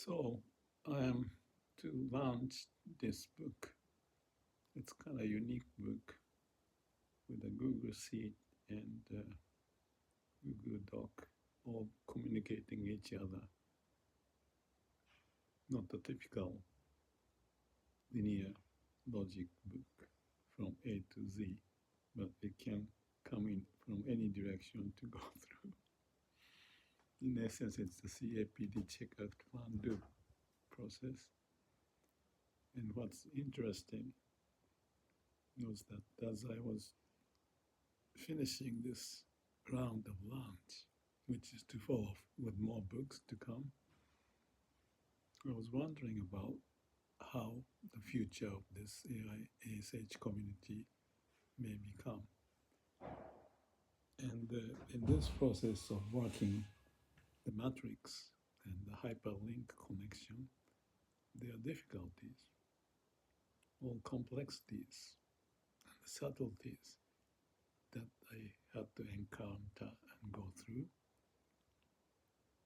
So I am to launch this book. It's kind of a unique book with a Google Sheet and Google Doc, all communicating each other. Not the typical linear logic book from A to Z, but it can come in from any direction to go through. In essence, it's the CAPD checkout plan do process. And what's interesting was that as I was finishing this round of launch, which is to follow with more books to come, I was wondering about how the future of this AI ASH community may become. And in this process of working the matrix and the hyperlink connection, there are difficulties, all complexities, and subtleties that I had to encounter and go through.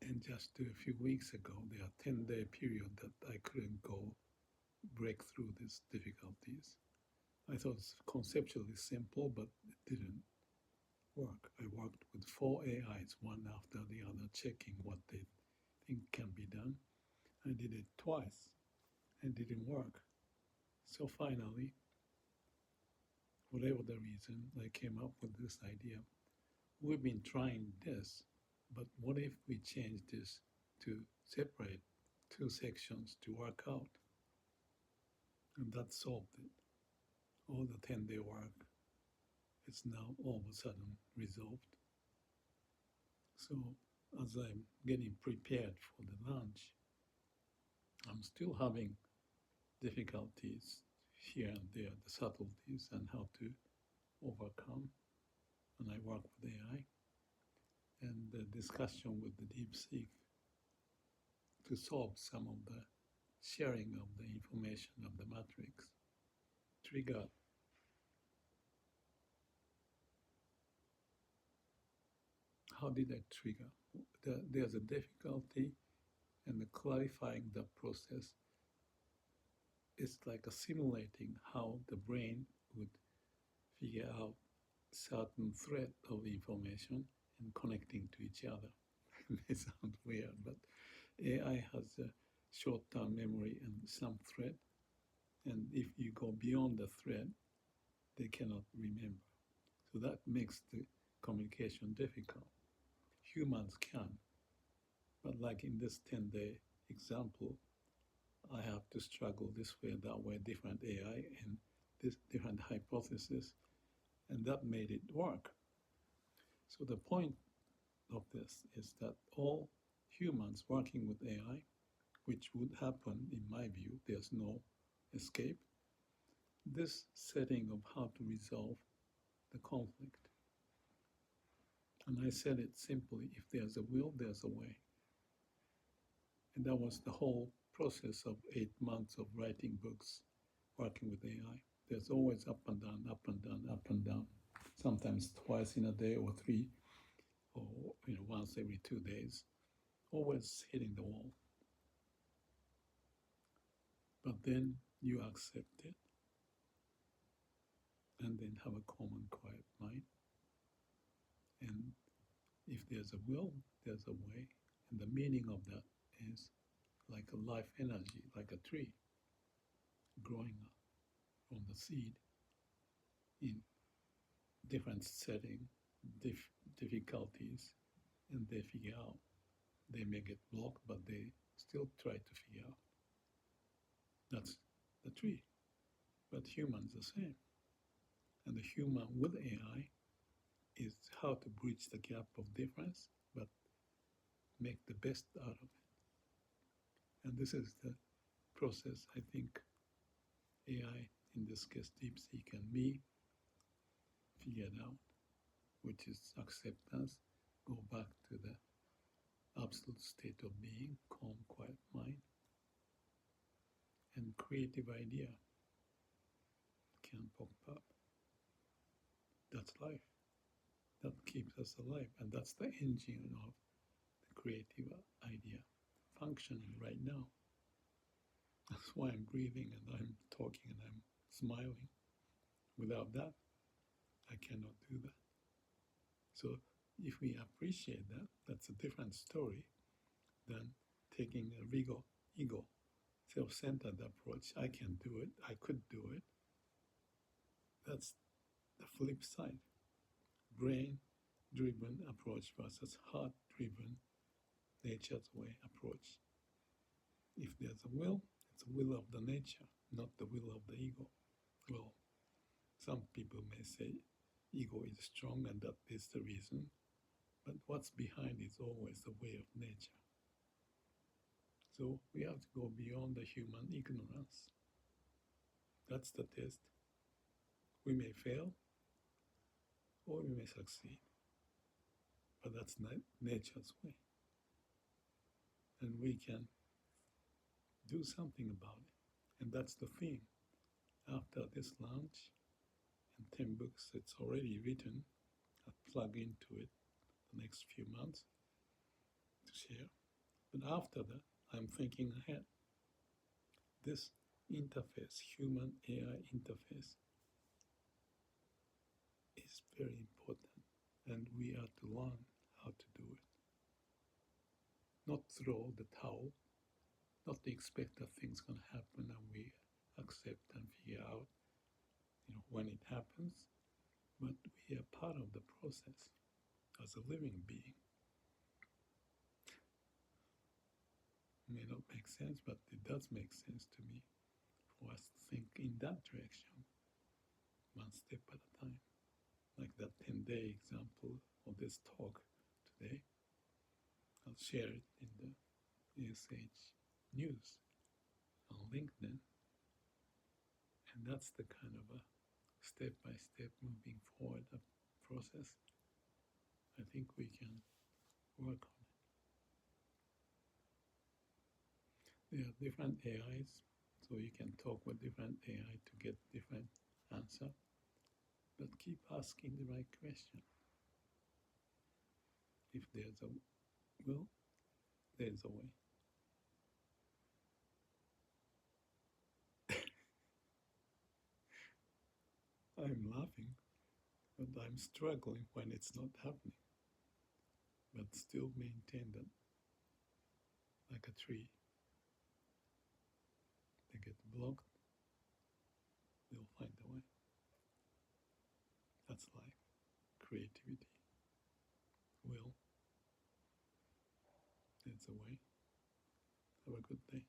And just a few weeks ago, there are 10-day period that I couldn't go break through these difficulties. I thought it's conceptually simple, but it didn't work. I worked with 4 AIs, one after the other, checking what they think can be done. I did it twice. It didn't work. So finally, whatever the reason, I came up with this idea. We've been trying this, but what if we change this to separate 2 sections to work out? And that solved it. All the 10-day work is now all of a sudden resolved. So as I'm getting prepared for the launch, I'm still having difficulties here and there, the subtleties and how to overcome. And I work with AI and the discussion with the DeepSeek to solve some of the sharing of the information of the matrix triggered. How did I trigger? There's a difficulty in the clarifying the process. It's like a simulating how the brain would figure out certain thread of information and connecting to each other. It may sound weird, but AI has a short-term memory and some thread, and if you go beyond the thread, they cannot remember. So that makes the communication difficult. Humans can, but like in this 10-day example, I have to struggle this way, that way, different AI and this different hypothesis, and that made it work. So the point of this is that all humans working with AI, which would happen in my view, there's no escape, this setting of how to resolve the conflict. And I said it simply, if there's a will, there's a way. And that was the whole process of 8 months of writing books, working with AI. There's always up and down, up and down, up and down. Sometimes twice in a day or 3, or once every 2 days. Always hitting the wall. But then you accept it, and then have a calm and quiet mind. And if there's a will, there's a way. And the meaning of that is like a life energy, like a tree growing up from the seed in different setting, difficulties, and they figure out. They may get blocked, but they still try to figure out. That's the tree. But humans the same. And the human with AI is how to bridge the gap of difference, but make the best out of it. And this is the process I think AI, in this case DeepSeek and me, figured out, which is acceptance, go back to the absolute state of being, calm, quiet mind, and creative idea can pop up. That's life. That keeps us alive, and that's the engine of the creative idea. functioning right now. That's why I'm breathing and I'm talking and I'm smiling. Without that, I cannot do that. So if we appreciate that, that's a different story than taking a ego, self-centered approach. I can do it. I could do it. That's the flip side. Brain-driven approach versus heart-driven, nature's way approach. If there's a will, it's a will of the nature, not the will of the ego. Well, some people may say ego is strong and that is the reason, but what's behind is always the way of nature. So we have to go beyond the human ignorance. That's the test. We may fail or we may succeed, but that's nature's way. And we can do something about it. And that's the theme. After this launch and 10 books it's already written, I'll plug into it the next few months to share. But after that, I'm thinking ahead. This interface, human AI interface, is very important, and we are to learn how to do it. Not throw the towel, not to expect that things going to happen and we accept and figure out, when it happens, but we are part of the process as a living being. It may not make sense, but it does make sense to me for us to think in that direction, one step at a time. Like that 10-day example of this talk today, I'll share it in the ASH news on LinkedIn. And that's the kind of a step-by-step moving forward process. I think we can work on it. There are different AIs, so you can talk with different AI to get different answer. But keep asking the right question. If there's a will, there's a way. I'm laughing, but I'm struggling when it's not happening. But still maintain that, like a tree. They get blocked, they'll find a way. That's life, creativity, will. There's a way. Have a good day.